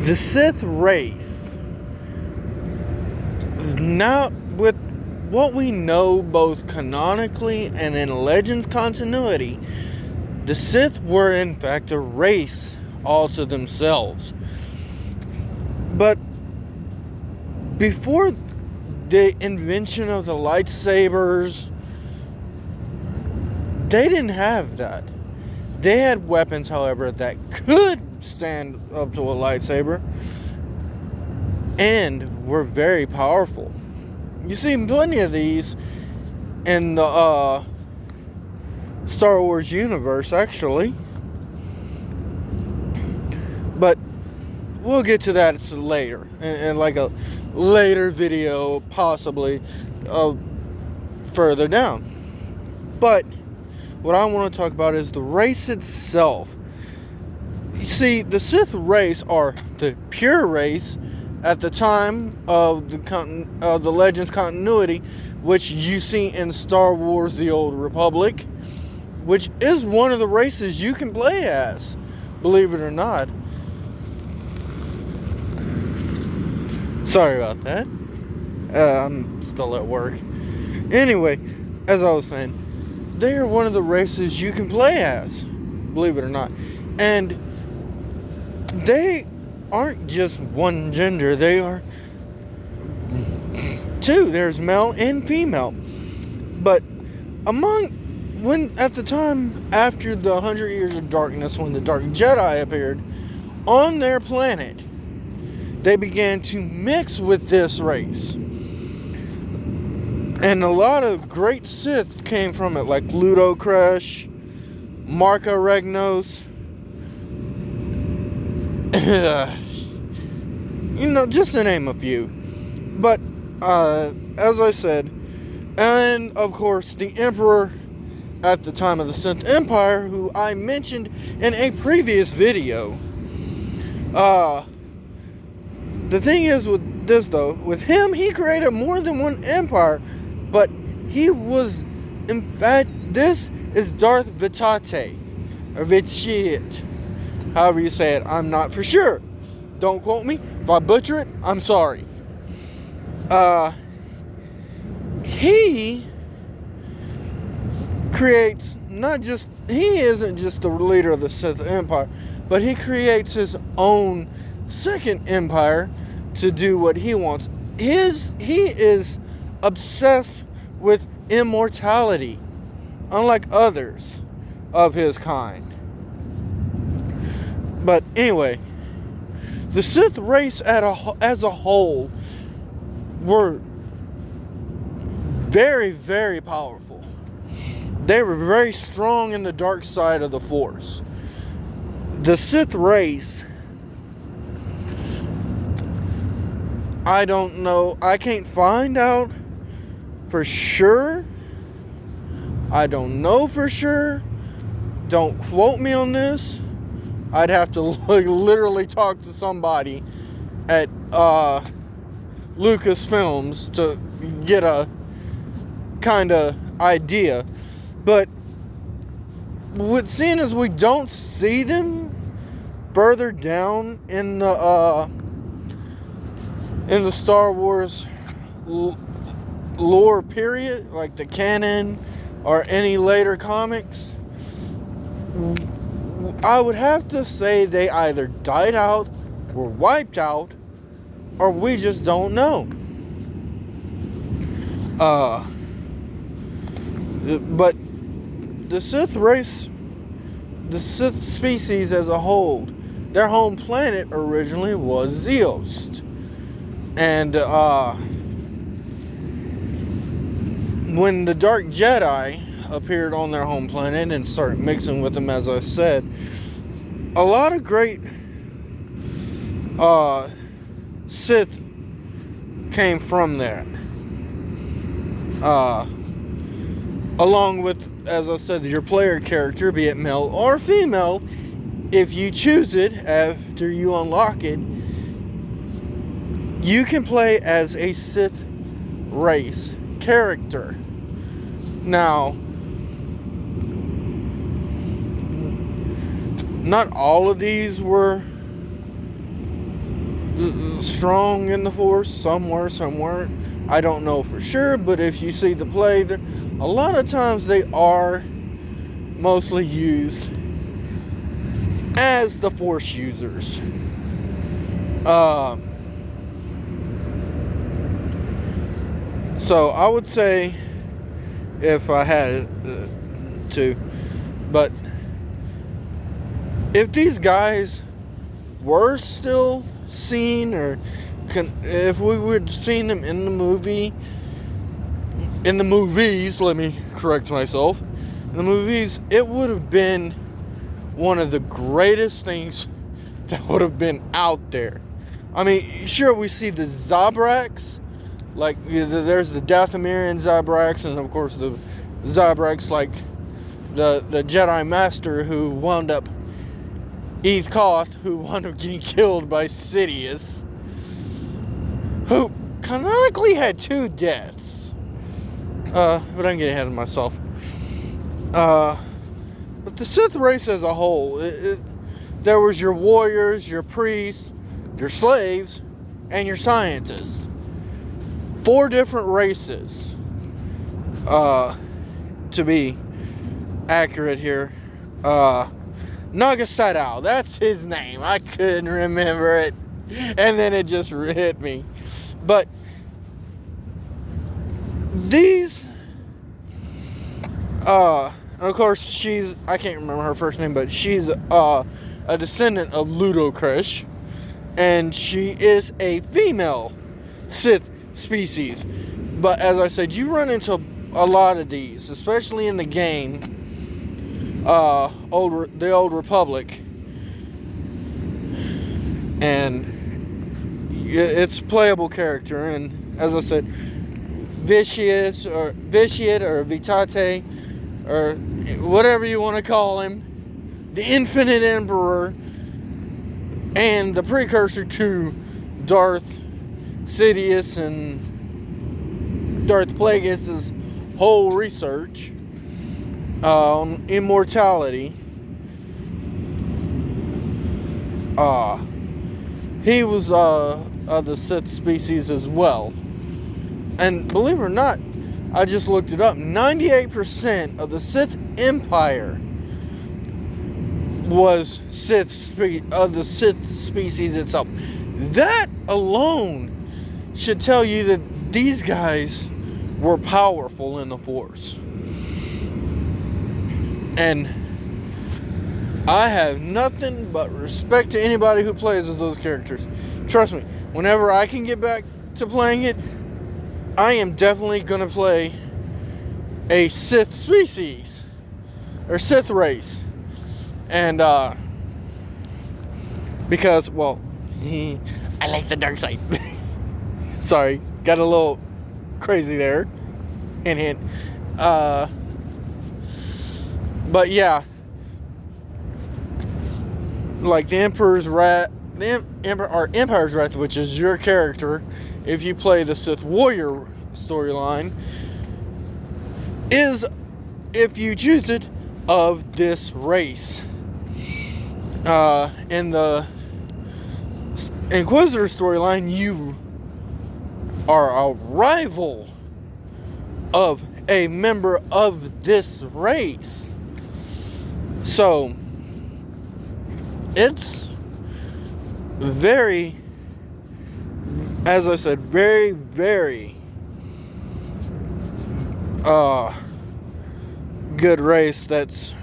The Sith race, now with what we know both canonically and in Legends continuity, the Sith were in fact a race all to themselves. But before the invention of the lightsabers, they didn't have that. They had weapons, however, that could stand up to a lightsaber and were very powerful. You see plenty of these in the Star Wars universe, actually. But we'll get to that later, in like a later video, possibly further down. But what I want to talk about is the race itself. You see, the Sith race, are the pure race at the time of the Legends continuity, which you see in Star Wars: The Old Republic, which is one of the races you can play as, believe it or not. Sorry about that. I'm still at work. Anyway, as I was saying, they are one of the races you can play as, believe it or not. And they aren't just one gender, they are two. There's male and female. But at the time after the 100 Years of Darkness, when the Dark Jedi appeared on their planet, they began to mix with this race. And a lot of great Sith came from it, like Ludo Crush, Marka Regnos, just to name a few. But as I said, and of course the Emperor at the time of the Sith Empire, who I mentioned in a previous video. The thing is with this though, with him, he created more than one empire, but he was, in fact, this is Darth Vitate, or Vitiate, however you say it. I'm not for sure. Don't quote me. If I butcher it, I'm sorry. He creates he isn't just the leader of the Sith Empire, but he creates his own second empire to do what he wants. He is obsessed with immortality, unlike others of his kind. But anyway, the Sith race as a whole were very, very powerful. They were very strong in the dark side of the Force. The Sith race, I don't know. I can't find out for sure. I don't know for sure. Don't quote me on this. I'd have to literally talk to somebody at Lucasfilms to get a kind of idea. But seeing as we don't see them further down in the Star Wars lore period, like the canon or any later comics, I would have to say they either died out, were wiped out, or we just don't know. But the Sith race, the Sith species as a whole, their home planet originally was Zeost. And when the Dark Jedi appeared on their home planet and started mixing with them, as I said, a lot of great Sith came from that. Along with, as I said, your player character, be it male or female, if you choose it after you unlock it, you can play as a Sith race character. Now, not all of these were strong in the Force. Some were, some weren't. I don't know for sure, but if you see the play, a lot of times they are mostly used as the Force users. So I would say, if I had to, but if these guys were still seen, or if we would seen them in the movies, let me correct myself, in the movies, it would have been one of the greatest things that would have been out there. I mean, sure, we see the Zabraks, like there's the Dathomirian Zabraks, and of course the Zabraks like the Jedi Master who wound up, Eth Koth, who wound up getting killed by Sidious, who canonically had 2 deaths. But I'm getting ahead of myself. But the Sith race as a whole, there was your warriors, your priests, your slaves, and your scientists. 4 different races, to be accurate here. Nagasadao, that's his name. I couldn't remember it, and then it just hit me. But these, of course, I can't remember her first name, but she's a descendant of Ludocris, and she is a female Sith species. But as I said, you run into a lot of these, especially in the game, the Old Republic, and it's a playable character. And as I said, Vitiate or Vitate, or whatever you want to call him, the Infinite Emperor, and the precursor to Darth Sidious and Darth Plagueis' whole research on immortality. He was of the Sith species as well. And believe it or not, I just looked it up. 98% of the Sith Empire was of the Sith species itself. That alone should tell you that these guys were powerful in the Force. And I have nothing but respect to anybody who plays as those characters. Trust me, whenever I can get back to playing it, I am definitely going to play a Sith species, or Sith race. And, because, well, I like the dark side. Sorry, got a little crazy there. Hint, hint. But yeah, like the Emperor's Wrath, Empire's Wrath, which is your character, if you play the Sith Warrior storyline, is, if you choose it, of this race. In the Inquisitor storyline, you are a rival of a member of this race. So it's very, as I said, very, very good race. That's,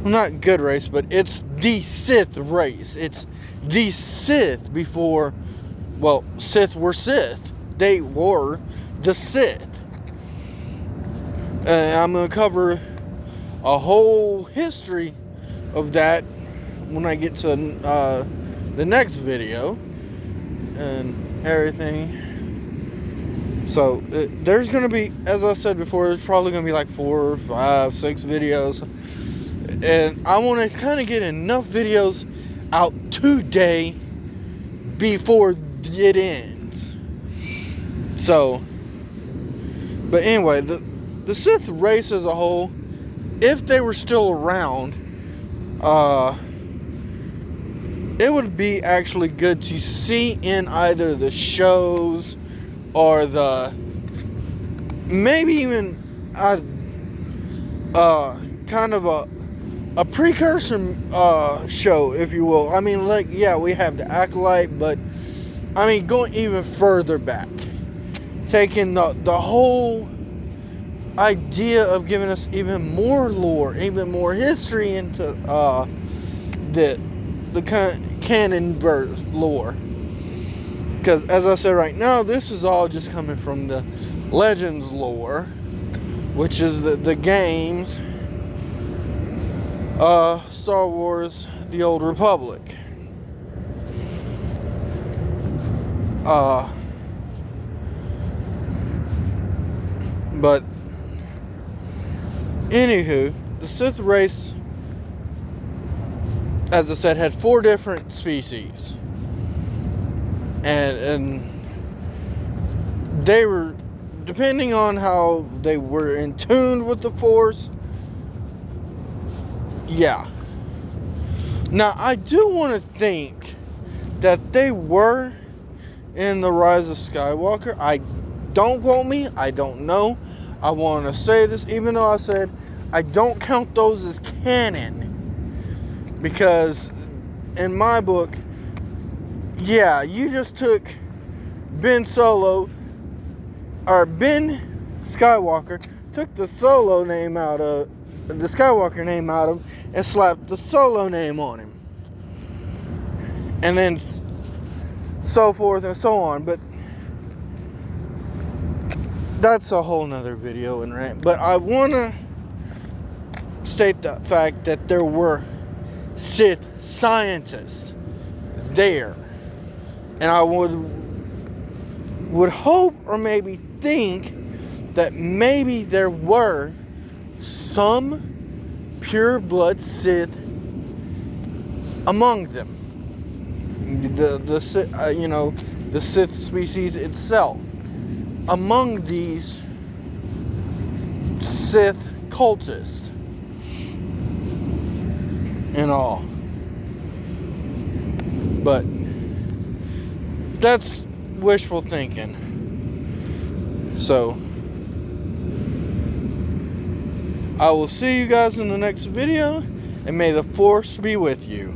well, not good race, but it's the Sith race. It's the Sith before, well, Sith were Sith. They were the Sith. I'm going to cover a whole history of that when I get to the next video and everything. So there's going to be, as I said before, there's probably going to be like 4, 5, 6 videos. And I want to kind of get enough videos out today before it ends. So, but anyway, the Sith race as a whole, if they were still around, it would be actually good to see in either the shows or the maybe even kind of a precursor show, if you will. I mean, like, yeah, we have the Acolyte, but I mean, going even further back, taking the whole idea of giving us even more lore, even more history into the canon verse lore. Because as I said right now, this is all just coming from the Legends lore, which is the games, Star Wars, The Old Republic. But anywho, the Sith race, as I said, had 4 different species, and they were, depending on how they were in tune with the Force. Yeah. Now, I do want to think that they were in the Rise of Skywalker. Don't quote me. I don't know. I want to say this, even though I said I don't count those as canon, because in my book, yeah, you just took Ben Skywalker, took the Solo name out of the Skywalker name out of him, and slapped the Solo name on him, and then so forth and so on. But that's a whole nother video and rant. But I want to state the fact that there were Sith scientists there, and I would hope or maybe think that maybe there were some pureblood Sith among them. The Sith species itself, among these Sith cultists and all. But that's wishful thinking. So I will see you guys in the next video, and may the Force be with you.